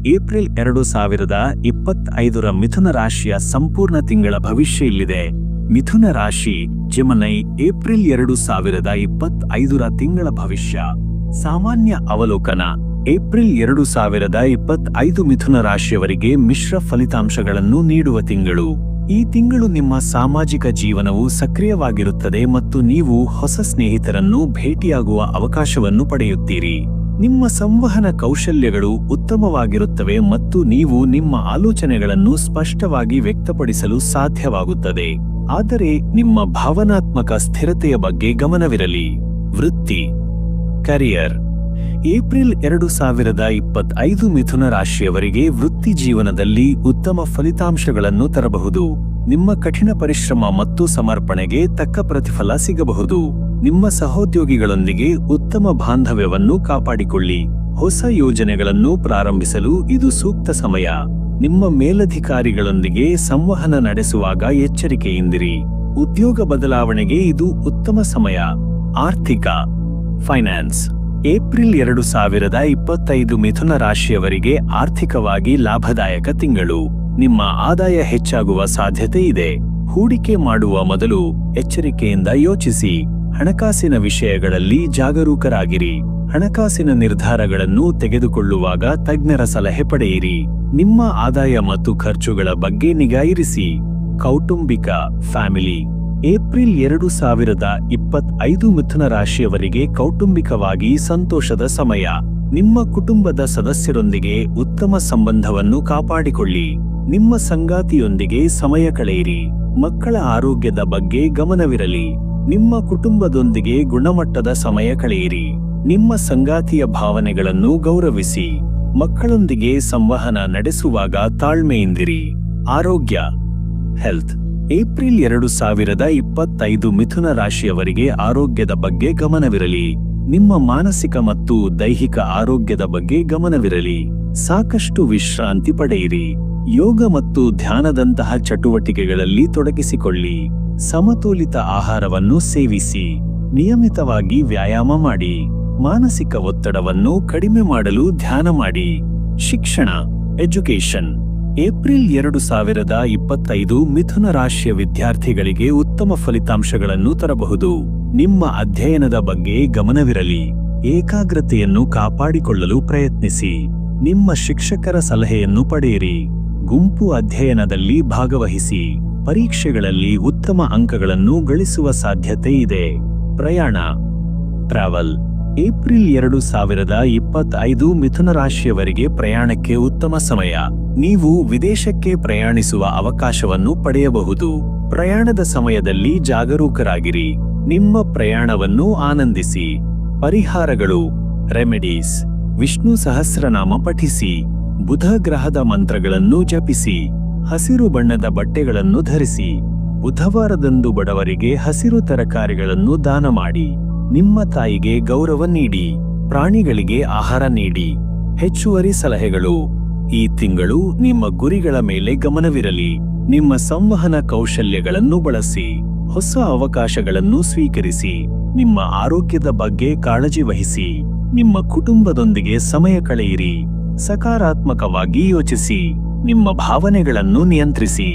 April 2025 ಮಿಥುನ ರಾಶಿಯ ಸಂಪೂರ್ಣ ತಿಂಗಳ ಭವಿಷ್ಯ ಇಲ್ಲಿದೆ. ಮಿಥುನ ರಾಶಿ ಜೆಮಿನಿ. ಏಪ್ರಿಲ್ 2025 ತಿಂಗಳ ಭವಿಷ್ಯ. ಸಾಮಾನ್ಯ ಅವಲೋಕನ. ಏಪ್ರಿಲ್ 2025 ಮಿಥುನ ರಾಶಿಯವರಿಗೆ ಮಿಶ್ರ ಫಲಿತಾಂಶಗಳನ್ನು ನೀಡುವ ತಿಂಗಳು. ಈ ತಿಂಗಳು ನಿಮ್ಮ ಸಾಮಾಜಿಕ ಜೀವನವು ಸಕ್ರಿಯವಾಗಿರುತ್ತದೆ ಮತ್ತು ನೀವು ಹೊಸ ಸ್ನೇಹಿತರನ್ನು ಭೇಟಿಯಾಗುವ ಅವಕಾಶವನ್ನು ಪಡೆಯುತ್ತೀರಿ. ನಿಮ್ಮ ಸಂವಹನ ಕೌಶಲ್ಯಗಳು ಉತ್ತಮವಾಗಿರುತ್ತವೆ ಮತ್ತು ನೀವು ನಿಮ್ಮ ಆಲೋಚನೆಗಳನ್ನು ಸ್ಪಷ್ಟವಾಗಿ ವ್ಯಕ್ತಪಡಿಸಲು ಸಾಧ್ಯವಾಗುತ್ತದೆ. ಆದರೆ ನಿಮ್ಮ ಭಾವನಾತ್ಮಕ ಸ್ಥಿರತೆಯ ಬಗ್ಗೆ ಗಮನವಿರಲಿ. ವೃತ್ತಿ, ಕರಿಯರ್. ಏಪ್ರಿಲ್ 2025 ಮಿಥುನ ರಾಶಿಯವರಿಗೆ ವೃತ್ತಿ ಜೀವನದಲ್ಲಿ ಉತ್ತಮ ಫಲಿತಾಂಶಗಳನ್ನು ತರಬಹುದು. ನಿಮ್ಮ ಕಠಿಣ ಪರಿಶ್ರಮ ಮತ್ತು ಸಮರ್ಪಣೆಗೆ ತಕ್ಕ ಪ್ರತಿಫಲ ಸಿಗಬಹುದು. ನಿಮ್ಮ ಸಹೋದ್ಯೋಗಿಗಳೊಂದಿಗೆ ಉತ್ತಮ ಬಾಂಧವ್ಯವನ್ನು ಕಾಪಾಡಿಕೊಳ್ಳಿ. ಹೊಸ ಯೋಜನೆಗಳನ್ನು ಪ್ರಾರಂಭಿಸಲು ಇದು ಸೂಕ್ತ ಸಮಯ. ನಿಮ್ಮ ಮೇಲಧಿಕಾರಿಗಳೊಂದಿಗೆ ಸಂವಹನ ನಡೆಸುವಾಗ ಎಚ್ಚರಿಕೆಯಿಂದಿರಿ. ಉದ್ಯೋಗ ಬದಲಾವಣೆಗೆ ಇದು ಉತ್ತಮ ಸಮಯ. ಆರ್ಥಿಕ, ಫೈನಾನ್ಸ್. ಏಪ್ರಿಲ್ 2025 ಮಿಥುನ ರಾಶಿಯವರಿಗೆ ಆರ್ಥಿಕವಾಗಿ ಲಾಭದಾಯಕ ತಿಂಗಳು. ನಿಮ್ಮ ಆದಾಯ ಹೆಚ್ಚಾಗುವ ಸಾಧ್ಯತೆ ಇದೆ. ಹೂಡಿಕೆ ಮಾಡುವ ಮೊದಲು ಎಚ್ಚರಿಕೆಯಿಂದ ಯೋಚಿಸಿ. ಹಣಕಾಸಿನ ವಿಷಯಗಳಲ್ಲಿ ಜಾಗರೂಕರಾಗಿರಿ. ಹಣಕಾಸಿನ ನಿರ್ಧಾರಗಳನ್ನು ತೆಗೆದುಕೊಳ್ಳುವಾಗ ತಜ್ಞರ ಸಲಹೆ ಪಡೆಯಿರಿ. ನಿಮ್ಮ ಆದಾಯ ಮತ್ತು ಖರ್ಚುಗಳ ಬಗ್ಗೆ ನಿಗಾ ಇರಿಸಿ. ಕೌಟುಂಬಿಕ, ಫ್ಯಾಮಿಲಿ. ಏಪ್ರಿಲ್ 2025 ಮಿಥುನ ರಾಶಿಯವರಿಗೆ ಕೌಟುಂಬಿಕವಾಗಿ ಸಂತೋಷದ ಸಮಯ. ನಿಮ್ಮ ಕುಟುಂಬದ ಸದಸ್ಯರೊಂದಿಗೆ ಉತ್ತಮ ಸಂಬಂಧವನ್ನು ಕಾಪಾಡಿಕೊಳ್ಳಿ. ನಿಮ್ಮ ಸಂಗಾತಿಯೊಂದಿಗೆ ಸಮಯ ಕಳೆಯಿರಿ. ಮಕ್ಕಳ ಆರೋಗ್ಯದ ಬಗ್ಗೆ ಗಮನವಿರಲಿ. ನಿಮ್ಮ ಕುಟುಂಬದೊಂದಿಗೆ ಗುಣಮಟ್ಟದ ಸಮಯ ಕಳೆಯಿರಿ. ನಿಮ್ಮ ಸಂಗಾತಿಯ ಭಾವನೆಗಳನ್ನು ಗೌರವಿಸಿ. ಮಕ್ಕಳೊಂದಿಗೆ ಸಂವಹನ ನಡೆಸುವಾಗ ತಾಳ್ಮೆಯಿಂದಿರಿ. ಆರೋಗ್ಯ, ಹೆಲ್ತ್. ಏಪ್ರಿಲ್ 2025 ಮಿಥುನ ರಾಶಿಯವರಿಗೆ ಆರೋಗ್ಯದ ಬಗ್ಗೆ ಗಮನವಿರಲಿ. ನಿಮ್ಮ ಮಾನಸಿಕ ಮತ್ತು ದೈಹಿಕ ಆರೋಗ್ಯದ ಬಗ್ಗೆ ಗಮನವಿರಲಿ. ಸಾಕಷ್ಟು ವಿಶ್ರಾಂತಿ ಪಡೆಯಿರಿ. ಯೋಗ ಮತ್ತು ಧ್ಯಾನದಂತಹ ಚಟುವಟಿಕೆಗಳಲ್ಲಿ ತೊಡಗಿಸಿಕೊಳ್ಳಿ. ಸಮತೋಲಿತ ಆಹಾರವನ್ನು ಸೇವಿಸಿ. ನಿಯಮಿತವಾಗಿ ವ್ಯಾಯಾಮ ಮಾಡಿ. ಮಾನಸಿಕ ಒತ್ತಡವನ್ನು ಕಡಿಮೆ ಮಾಡಲು ಧ್ಯಾನ ಮಾಡಿ. ಶಿಕ್ಷಣ, ಎಜುಕೇಷನ್. ಏಪ್ರಿಲ್ 2025 ಮಿಥುನ ರಾಶಿಯ ವಿದ್ಯಾರ್ಥಿಗಳಿಗೆ ಉತ್ತಮ ಫಲಿತಾಂಶಗಳನ್ನು ತರಬಹುದು. ನಿಮ್ಮ ಅಧ್ಯಯನದ ಬಗ್ಗೆ ಗಮನವಿರಲಿ. ಏಕಾಗ್ರತೆಯನ್ನು ಕಾಪಾಡಿಕೊಳ್ಳಲು ಪ್ರಯತ್ನಿಸಿ. ನಿಮ್ಮ ಶಿಕ್ಷಕರ ಸಲಹೆಯನ್ನು ಪಡೆಯಿರಿ. ಗುಂಪು ಅಧ್ಯಯನದಲ್ಲಿ ಭಾಗವಹಿಸಿ. ಪರೀಕ್ಷೆಗಳಲ್ಲಿ ಉತ್ತಮ ಅಂಕಗಳನ್ನು ಗಳಿಸುವ ಸಾಧ್ಯತೆ ಇದೆ. ಪ್ರಯಾಣ, ಟ್ರಾವೆಲ್. ಏಪ್ರಿಲ್ 2025 ಮಿಥುನ ರಾಶಿಯವರಿಗೆ ಪ್ರಯಾಣಕ್ಕೆ ಉತ್ತಮ ಸಮಯ. ನೀವು ವಿದೇಶಕ್ಕೆ ಪ್ರಯಾಣಿಸುವ ಅವಕಾಶವನ್ನು ಪಡೆಯಬಹುದು. ಪ್ರಯಾಣದ ಸಮಯದಲ್ಲಿ ಜಾಗರೂಕರಾಗಿರಿ. ನಿಮ್ಮ ಪ್ರಯಾಣವನ್ನು ಆನಂದಿಸಿ. ಪರಿಹಾರಗಳು, ರೆಮಿಡೀಸ್. ವಿಷ್ಣು ಸಹಸ್ರನಾಮ ಪಠಿಸಿ. ಬುಧ ಗ್ರಹದ ಮಂತ್ರಗಳನ್ನು ಜಪಿಸಿ. ಹಸಿರು ಬಣ್ಣದ ಬಟ್ಟೆಗಳನ್ನು ಧರಿಸಿ. ಬುಧವಾರದಂದು ಬಡವರಿಗೆ ಹಸಿರು ತರಕಾರಿಗಳನ್ನು ದಾನ ಮಾಡಿ. ನಿಮ್ಮ ತಾಯಿಗೆ ಗೌರವ ನೀಡಿ. ಪ್ರಾಣಿಗಳಿಗೆ ಆಹಾರ ನೀಡಿ. ಹೆಚ್ಚುವರಿ ಸಲಹೆಗಳು. ಈ ತಿಂಗಳು ನಿಮ್ಮ ಗುರಿಗಳ ಮೇಲೆ ಗಮನವಿರಲಿ. ನಿಮ್ಮ ಸಂವಹನ ಕೌಶಲ್ಯಗಳನ್ನು ಬಳಸಿ. ಹೊಸ ಅವಕಾಶಗಳನ್ನು ಸ್ವೀಕರಿಸಿ. ನಿಮ್ಮ ಆರೋಗ್ಯದ ಬಗ್ಗೆ ಕಾಳಜಿ ವಹಿಸಿ. ನಿಮ್ಮ ಕುಟುಂಬದೊಂದಿಗೆ ಸಮಯ ಕಳೆಯಿರಿ. ಸಕಾರಾತ್ಮಕವಾಗಿ ಯೋಚಿಸಿ. ನಿಮ್ಮ ಭಾವನೆಗಳನ್ನು ನಿಯಂತ್ರಿಸಿ.